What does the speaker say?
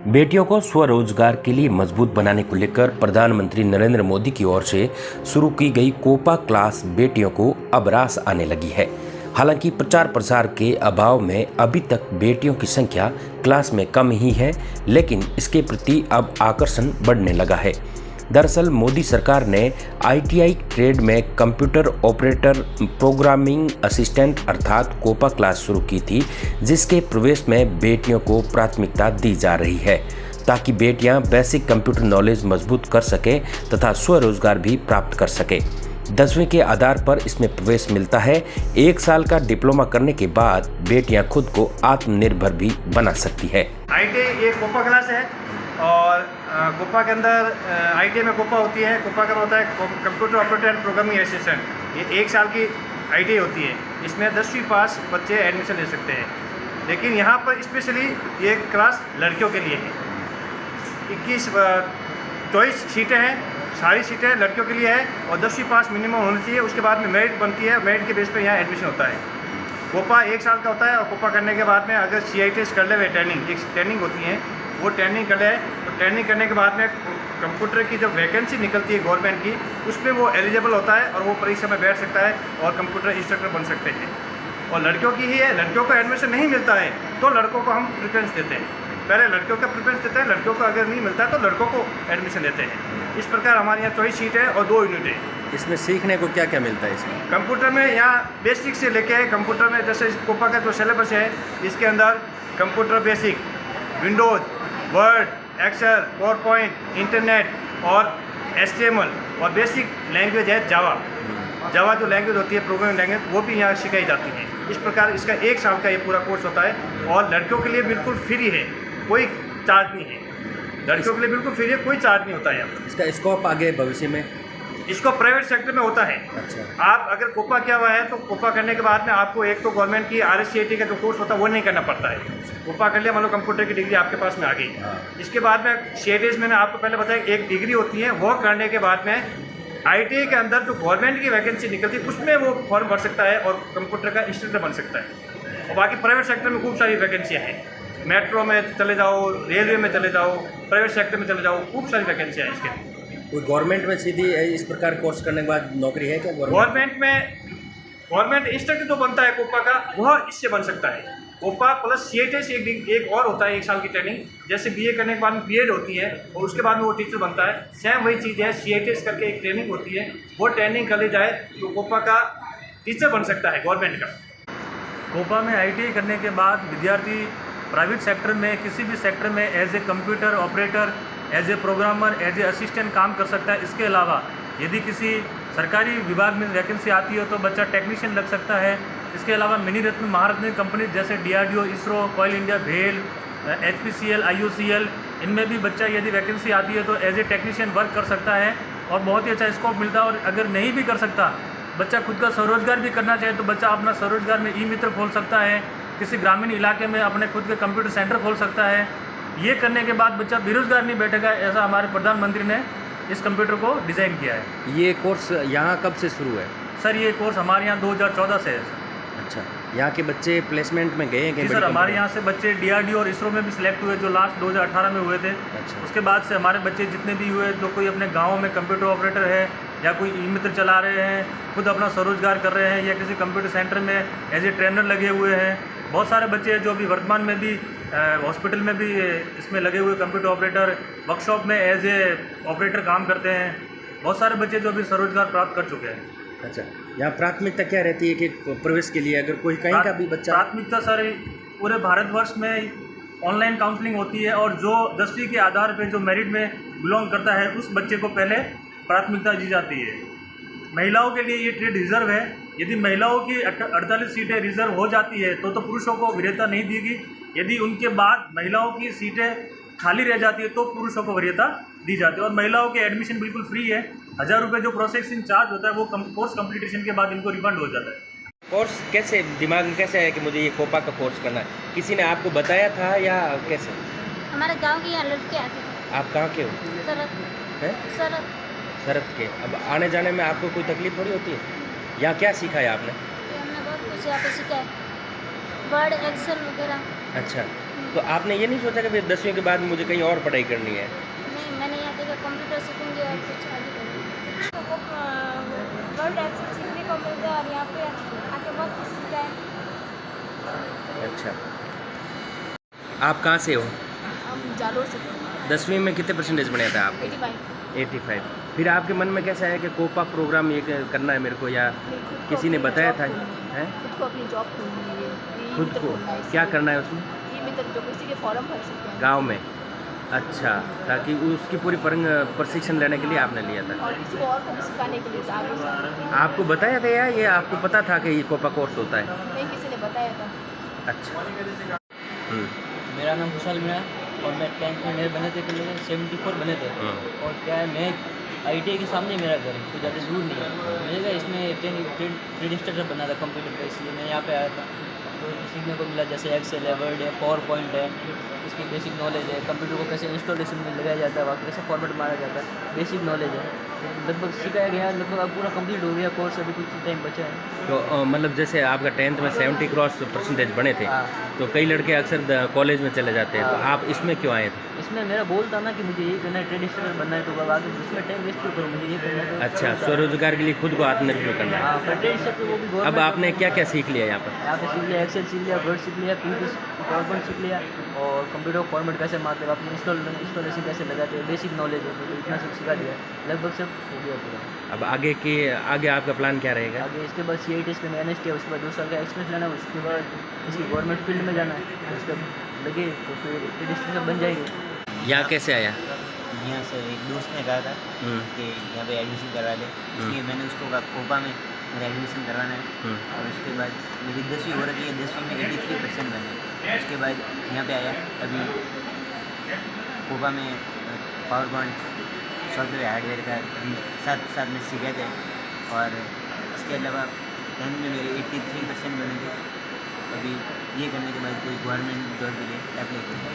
बेटियों को स्वरोजगार के लिए मजबूत बनाने को लेकर प्रधानमंत्री नरेंद्र मोदी की ओर से शुरू की गई कोपा क्लास बेटियों को अब रास आने लगी है। हालांकि प्रचार प्रसार के अभाव में अभी तक बेटियों की संख्या क्लास में कम ही है, लेकिन इसके प्रति अब आकर्षण बढ़ने लगा है। दरअसल मोदी सरकार ने ITI ट्रेड में कंप्यूटर ऑपरेटर प्रोग्रामिंग असिस्टेंट अर्थात कोपा क्लास शुरू की थी, जिसके प्रवेश में बेटियों को प्राथमिकता दी जा रही है ताकि बेटियां बेसिक कंप्यूटर नॉलेज मजबूत कर सकें तथा स्वरोजगार भी प्राप्त कर सकें। 10वीं के आधार पर इसमें प्रवेश मिलता है। 1 साल का डिप्लोमा करने के बाद बेटियां खुद को आत्मनिर्भर भी बना सकती है। ITI एक कोपा क्लास है और कोपा के अंदर ITI में कोपा होती है। कोपा का होता है computer operator and programming assistant. ये 1 साल की ITI होती है। इसमें 10वीं पास बच्चे एडमिशन ले सकते हैं, लेकिन यहाँ पर स्पेशली ये क्लास लड़कियों के लिए है। 21 चॉइस सीटें हैं, सारी सीटें लड़कियों के लिए है और 10वीं पास मिनिमम होनी चाहिए। उसके बाद में मेरिट बनती है, मेरिट के बेस पर यहाँ एडमिशन होता है। कोपा 1 साल का होता है और कोपा करने के बाद में अगर CITS कर ले हुए ट्रेनिंग होती है, वो ट्रेनिंग कर ले तो ट्रेनिंग करने के बाद में कंप्यूटर की जो वैकेंसी निकलती है गवर्नमेंट की, उसमें वो एलिजिबल होता है और वो परीक्षा में बैठ सकता है और कंप्यूटर इंस्ट्रक्टर बन सकते हैं। और लड़कियों की ही है, लड़कियों को एडमिशन नहीं मिलता है तो लड़कों को हम प्रेफरेंस देते हैं। पहले लड़कियों का प्रेफरेंस देते हैं, लड़कियों को अगर नहीं मिलता है तो लड़कों को एडमिशन देते हैं। इस प्रकार हमारे यहाँ 24 सीट है और 2 यूनिट है। इसमें सीखने को क्या क्या मिलता है? इसमें कंप्यूटर में यहाँ बेसिक से लेके कंप्यूटर में जैसे कोपा का जो सिलेबस है, इसके अंदर computer basic, windows, word, excel, powerpoint, internet और HTML और बेसिक लैंग्वेज है जावा जो लैंग्वेज होती है प्रोग्रामिंग लैंग्वेज, वो भी यहाँ सिखाई जाती है। इस प्रकार इसका 1 साल का ये पूरा कोर्स होता है और लड़कियों के लिए बिल्कुल फ्री है, कोई चार्ज नहीं है। लड़कियों के लिए बिल्कुल फ्री है, कोई चार्ज नहीं होता है यहाँ। इसका स्कोप आगे भविष्य में इसको प्राइवेट सेक्टर में होता है। अच्छा। आप अगर कोपा किया हुआ है तो कोपा करने के बाद में आपको एक तो गवर्नमेंट की RSCIT का जो कोर्स होता है वो नहीं करना पड़ता है। कोपा कर लिया, मान लो कंप्यूटर की डिग्री आपके पास में आ गई। इसके बाद में CITS मैंने आपको पहले बताया एक डिग्री होती है, वो करने के बाद में ITI के अंदर जो गवर्नमेंट की वैकेंसी निकलती है उसमें वो फॉर्म भर सकता है और कंप्यूटर का इंस्ट्रक्टर बन सकता है। और बाकी प्राइवेट सेक्टर में खूब सारी वैकेंसियाँ हैं। मेट्रो में चले जाओ, रेलवे में चले जाओ, प्राइवेट सेक्टर में चले जाओ, खूब सारी वैकेंसियाँ हैं इसके। कोई गवर्नमेंट में सीधी इस प्रकार कोर्स करने के बाद नौकरी है क्या? गवर्नमेंट इंस्ट्रक्टर जो बनता है कोपा का, वह इससे बन सकता है। कोपा प्लस CITS एक और होता है 1 साल की ट्रेनिंग, जैसे BA करने के बाद में BEd होती है और उसके बाद में वो टीचर बनता है। सेम वही चीज़ है, CITS करके एक ट्रेनिंग होती है, वो ट्रेनिंग कर ली जाए तो कोपा का टीचर बन सकता है गवर्नमेंट का। कोपा में ITI करने के बाद विद्यार्थी प्राइवेट सेक्टर में किसी भी सेक्टर में as a computer operator, as a programmer, as a assistant काम कर सकता है। इसके अलावा यदि किसी सरकारी विभाग में वैकेंसी आती है तो बच्चा टेक्नीशियन लग सकता है। इसके अलावा मिनी रत्न महारत्न कंपनी जैसे DRDO, ISRO, कोयल इंडिया, भेल, HPCL, IOCL, इनमें भी बच्चा यदि वैकेंसी आती है तो एज ए टेक्नीशियन वर्क कर सकता है और बहुत ही अच्छा स्कोप मिलता है। और अगर नहीं भी कर सकता बच्चा, खुद का स्वरोजगार भी करना चाहे तो बच्चा अपना स्वरोजगार में ई-मित्र खोल सकता है, किसी ग्रामीण इलाके में अपने खुद के कंप्यूटर सेंटर खोल सकता है। ये करने के बाद बच्चा बेरोजगार नहीं बैठेगा, ऐसा हमारे प्रधानमंत्री ने इस कंप्यूटर को डिज़ाइन किया है। ये कोर्स यहाँ कब से शुरू है? सर ये कोर्स हमारे यहाँ 2014 से है। अच्छा, यहाँ के बच्चे प्लेसमेंट में गए हैं? सर हमारे यहाँ से बच्चे DRDO और ISRO में भी सिलेक्ट हुए, जो लास्ट 2018 में हुए थे। अच्छा। उसके बाद से हमारे बच्चे जितने भी हुए, जो कोई अपने गाँव में कंप्यूटर ऑपरेटर है या कोई ई-मित्र चला रहे हैं, खुद अपना स्वरोजगार कर रहे हैं या किसी कंप्यूटर सेंटर में एज ए ट्रेनर लगे हुए हैं। बहुत सारे बच्चे हैं जो अभी वर्तमान में भी हॉस्पिटल में भी इसमें लगे हुए कंप्यूटर ऑपरेटर, वर्कशॉप में एज ए ऑपरेटर काम करते हैं। बहुत सारे बच्चे जो अभी स्वरोजगार प्राप्त कर चुके हैं। अच्छा, यहाँ प्राथमिकता क्या रहती है कि प्रवेश के लिए अगर कोई कहीं का भी बच्चा? प्राथमिकता सर पूरे भारतवर्ष में ऑनलाइन काउंसलिंग होती है और जो 10वीं के आधार पर जो मेरिट में बिलोंग करता है उस बच्चे को पहले प्राथमिकता दी जाती है। महिलाओं के लिए ये ट्रेड रिजर्व है। यदि महिलाओं की 48 सीटें रिजर्व हो जाती है तो पुरुषों को वरीयता नहीं देगी। यदि उनके बाद महिलाओं की सीटें खाली रह जाती है तो पुरुषों को वरीयता दी जाती है। और महिलाओं के एडमिशन बिल्कुल फ्री है। 1000 रुपये जो प्रोसेसिंग चार्ज होता है वो कोर्स कंप्लीटेशन के बाद इनको रिफंड हो जाता है। कोर्स कैसे दिमाग में कैसे है कि मुझे ये कोपा का कोर्स करना है? किसी ने आपको बताया था या कैसे? हमारे गांव की यहाँ लड़के आते थे। आप कहाँ के हो? सरत शरत के। अब आने जाने में आपको कोई तकलीफ थोड़ी होती है? यहाँ क्या सीखा है आपने? हमने बहुत कुछ यहाँ पे सीखा है, वर्ड, एक्सेल वगैरह। अच्छा, तो आपने ये नहीं सोचा कि फिर 10वीं के बाद मुझे कहीं और पढ़ाई करनी है? नहीं, मैंने यहाँ देखा कंप्यूटर सीखूंगी और कुछ आगे करूँगी। तो वर्ड एक्सेल सीखने को मिलता है और यहाँ पे आके बहुत कुछ सीखा है। अच्छा, आप कहाँ से हो? हम जालोर से 10वीं में कितने परसेंटेज बने थे आपके? 85। 85। फिर आपके मन में कैसा है कि कोपा प्रोग्राम ये करना है मेरे को, या किसी ने बताया था? हैं? खुद को अपनी जॉब खोलनी है, खुद को क्या करना है उसमें? ये मित्र जो किसी के फॉर्म भर सकते हैं गांव में? अच्छा, ताकि उसकी पूरी प्रशिक्षण लेने के लिए आपने लिया था। और किसी को और को भी सिखाने के लिए आगे से। आपको बताया था या ये आपको पता था कि ये कोपा कोर्स होता है? नहीं, किसी ने बताया था। अच्छा। मेरा नाम खुशहाल मीणा और मैं 10th में मेरे बने थे 74 बने थे। और क्या है, मैं ITI के सामने मेरा घर है, कुछ ज़्यादा दूर नहीं है। मैंने कहा इसमें ट्रेड इंस्ट्रक्टर बनना था कंप्यूटर पे, इसलिए मैं यहाँ पे आया था। तो सीखने को मिला जैसे एक्सेल है, वर्ड है, पावर पॉइंट है, इसकी बेसिक नॉलेज है, कंप्यूटर को कैसे इंस्टॉलेशन में लगाया जाता है, वहाँ कैसे फॉर्मेट मारा जाता है, बेसिक नॉलेज है। लगभग सिखाया गया, लगभग अब पूरा कंप्लीट हो गया कोर्स, अभी कुछ टाइम बचा है। तो मतलब जैसे आपका 10th में 70 क्रॉस परसेंटेज बने थे, हाँ। तो कई लड़के अक्सर कॉलेज में चले जाते हैं, तो हाँ। आप इसमें क्यों आए थे? इसमें मेरा गोल था ना कि मुझे ये करना है, ट्रेड इंस्ट्रक्टर बनना है, तो अब आगे इसमें टाइम वेस्ट क्यों करूँ, मुझे ये करना है। अच्छा, स्वरोजगार के लिए खुद को आत्मनिर्भर करना है। हाँ, पर ट्रेड इंस्ट्रक्टर वो भी अब गवर्नमेंट। आपने क्या क्या सीख लिया यहाँ पर? यहाँ पे सीख लिया, एक्सेल सीख लिया, वर्ड सीख लिया, पावर पॉइंट सीख लिया, और कंप्यूटर फॉर्मेट कैसे मारते हैं, अपनी इंस्टॉलेशन कैसे लगाते हैं, बेसिक नॉलेज है, तो इतना सब सिखा दिया, लगभग सब हो गया पूरा। अब आगे आपका प्लान क्या रहेगा? आगे इसके बाद CIT इसके में NST है, उसके बाद 2 साल का एक्सपीरियंस लेना है, उसके बाद किसी गवर्नमेंट फील्ड में जाना है, उसके लगे तो फिर ट्रेड इंस्ट्रक्टर बन जाएंगे। यहाँ कैसे आया? यहाँ से एक दोस्त ने कहा था कि यहाँ पे एडमिशन करवा ले, इसलिए मैंने उसको कहा कोपा में मेरा एडमिशन करवाना है। और उसके बाद मेरी 10वीं हो रही है, 10वीं में 83% बने। उसके बाद यहाँ पे आया, अभी कोपा में पावर पॉइंट सॉफ्टवेयर हार्डवेयर का अभी साथ में सीखे थे। और इसके अलावा 10th में मेरे 83% बने थे। अभी ये करने के बाद कोई गवर्नमेंट जॉब के लिए अप्लाई करूँगा।